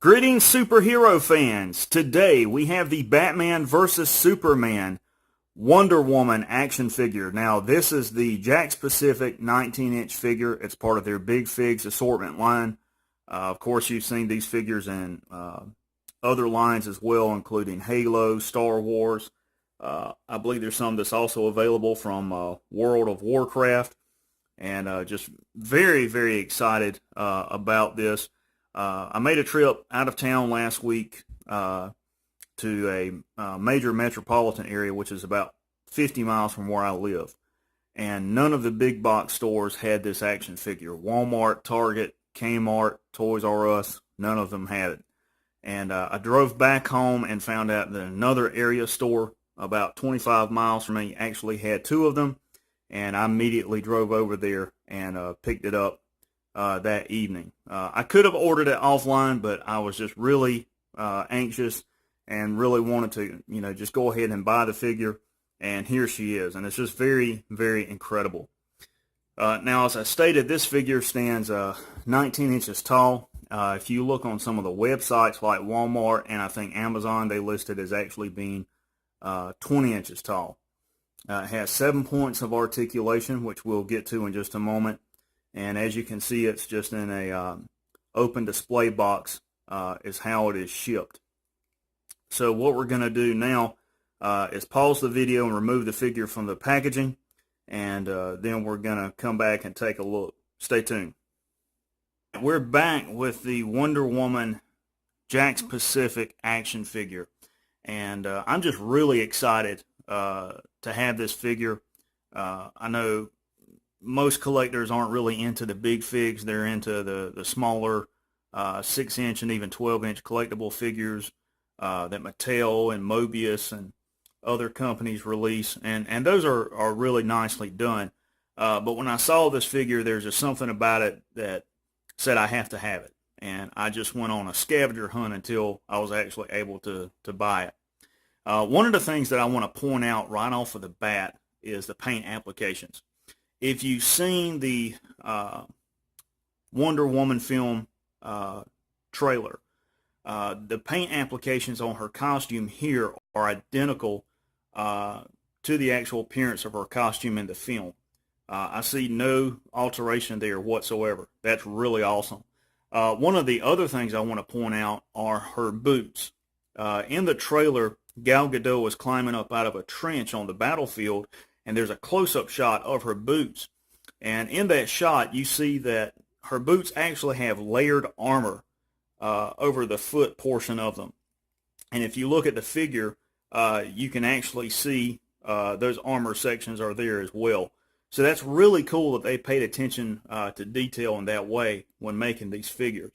Greetings, superhero fans. Today we have the Batman vs. Superman Wonder Woman action figure. Now, this is the Jakks Pacific 19-inch figure. It's part of their Big Figs assortment line. Of course, you've seen these figures in other lines as well, including Halo, Star Wars. I believe there's some that's also available from World of Warcraft. And just very, very excited about this. I made a trip out of town last week to a major metropolitan area, which is about 50 miles from where I live. And none of the big box stores had this action figure. Walmart, Target, Kmart, Toys R Us, none of them had it. And I drove back home and found out that another area store about 25 miles from me actually had two of them. And I immediately drove over there and picked it up that evening. I could have ordered it offline, but I was just really anxious and really wanted to, just go ahead and buy the figure. And here she is, and it's just very, very incredible. Now, as I stated, this figure stands 19 inches tall. If you look on some of the websites like Walmart and I think Amazon, they list it as actually being 20 inches tall. It has 7 points of articulation, which we'll get to in just a moment. And as you can see, it's just in a open display box is how it is shipped. So what we're going to do now is pause the video and remove the figure from the packaging. And then we're going to come back and take a look. Stay tuned. We're back with the Wonder Woman Jakks Pacific action figure. And I'm just really excited to have this figure. I know most collectors aren't really into the big figs. They're into the smaller 6-inch and even 12-inch collectible figures that Mattel and Mobius and other companies release. And those are really nicely done. But when I saw this figure, there's just something about it that said I have to have it. And I just went on a scavenger hunt until I was actually able to buy it. One of the things that I want to point out right off of the bat is the paint applications. If you've seen the Wonder Woman film trailer, the paint applications on her costume here are identical to the actual appearance of her costume in the film. I see no alteration there whatsoever. That's really awesome. One of the other things I want to point out are her boots. In the trailer, Gal Gadot is climbing up out of a trench on the battlefield, and there's a close-up shot of her boots. And in that shot, you see that her boots actually have layered armor over the foot portion of them. And if you look at the figure, you can actually see those armor sections are there as well. So that's really cool that they paid attention to detail in that way when making these figures.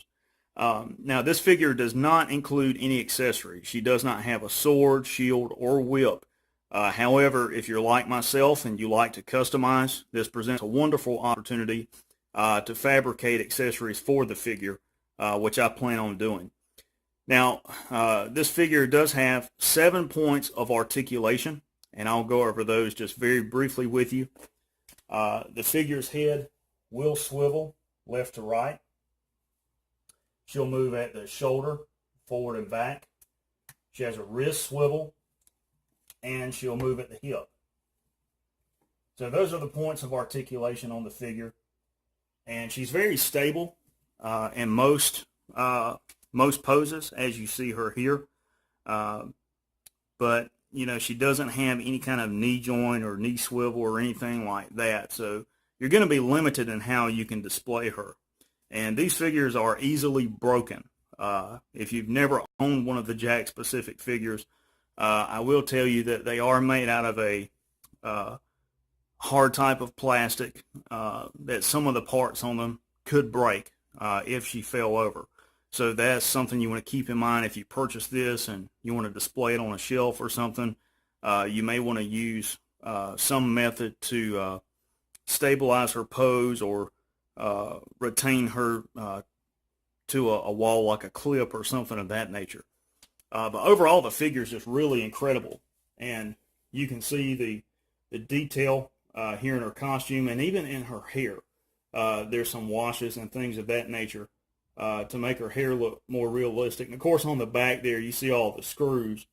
Now, this figure does not include any accessories. She does not have a sword, shield, or whip. However, if you're like myself and you like to customize, this presents a wonderful opportunity to fabricate accessories for the figure, which I plan on doing. Now, this figure does have 7 points of articulation, and I'll go over those just very briefly with you. The figure's head will swivel left to right. She'll move at the shoulder, forward and back. She has a wrist swivel, and she'll move at the hip. So those are the points of articulation on the figure. And she's very stable in most poses, as you see her here. But, she doesn't have any kind of knee joint or knee swivel or anything like that. So you're going to be limited in how you can display her. And these figures are easily broken. If you've never owned one of the Jakks Pacific figures, I will tell you that they are made out of a hard type of plastic that some of the parts on them could break if she fell over. So that's something you want to keep in mind if you purchase this and you want to display it on a shelf or something. You may want to use some method to stabilize her pose or retain her to a wall like a clip or something of that nature. But overall, the figure is just really incredible. And you can see the detail here in her costume and even in her hair. There's some washes and things of that nature to make her hair look more realistic. And of course, on the back there, you see all the screws,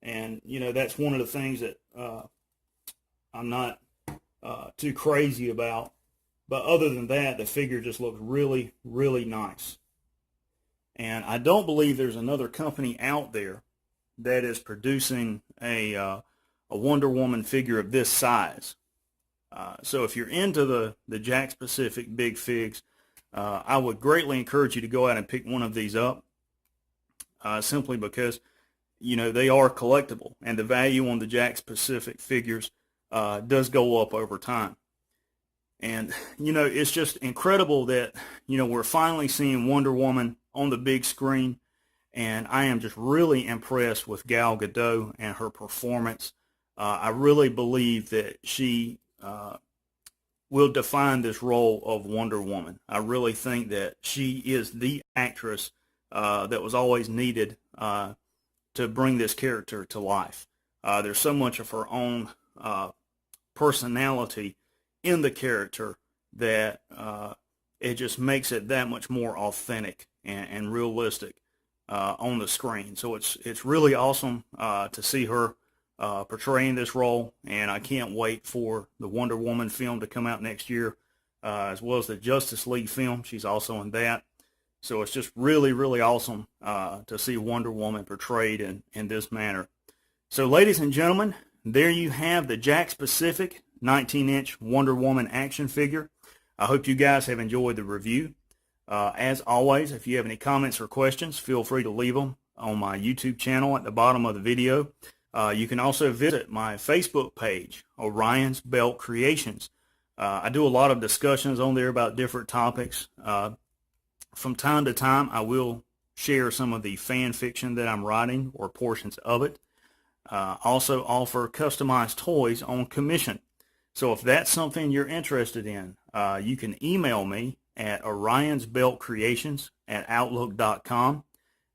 and that's one of the things that I'm not too crazy about. But other than that, the figure just looks really, really nice. And I don't believe there's another company out there that is producing a Wonder Woman figure of this size. So if you're into the Jakks Pacific Big Figs, I would greatly encourage you to go out and pick one of these up, simply because, they are collectible, and the value on the Jakks Pacific figures does go up over time. And, it's just incredible that, we're finally seeing Wonder Woman on the big screen, and I am just really impressed with Gal Gadot and her performance. I really believe that she will define this role of Wonder Woman. I really think that she is the actress that was always needed to bring this character to life. There's so much of her own personality in the character that it just makes it that much more authentic and realistic on the screen. So it's really awesome to see her portraying this role, and I can't wait for the Wonder Woman film to come out next year, as well as the Justice League film. She's also in that. So it's just really, really awesome to see Wonder Woman portrayed in this manner. So ladies and gentlemen, there you have the Jakks Pacific 19-inch Wonder Woman action figure. I hope you guys have enjoyed the review. As always, if you have any comments or questions, feel free to leave them on my YouTube channel at the bottom of the video. You can also visit my Facebook page, Orion's Belt Creations. I do a lot of discussions on there about different topics. From time to time, I will share some of the fan fiction that I'm writing or portions of it. Also offer customized toys on commission. So if that's something you're interested in, you can email me at orionsbeltcreations@outlook.com,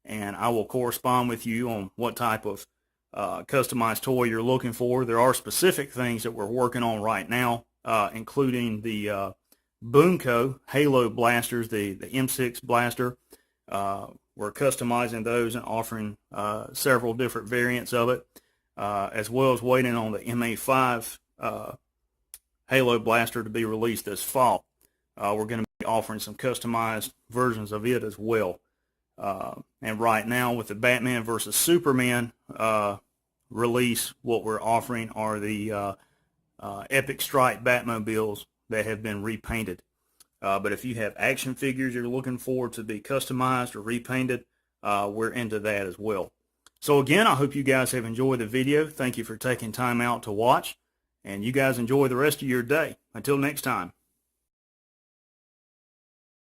and I will correspond with you on what type of customized toy you're looking for. There are specific things that we're working on right now, including the Boomco Halo blasters, the M6 blaster. We're customizing those and offering several different variants of it, as well as waiting on the MA5 Halo blaster to be released this fall. We're going to be offering some customized versions of it as well. And right now, with the Batman versus Superman release, what we're offering are the Epic Strike Batmobiles that have been repainted. But if you have action figures you're looking for to be customized or repainted, we're into that as well. So again, I hope you guys have enjoyed the video. Thank you for taking time out to watch, and you guys enjoy the rest of your day. Until next time.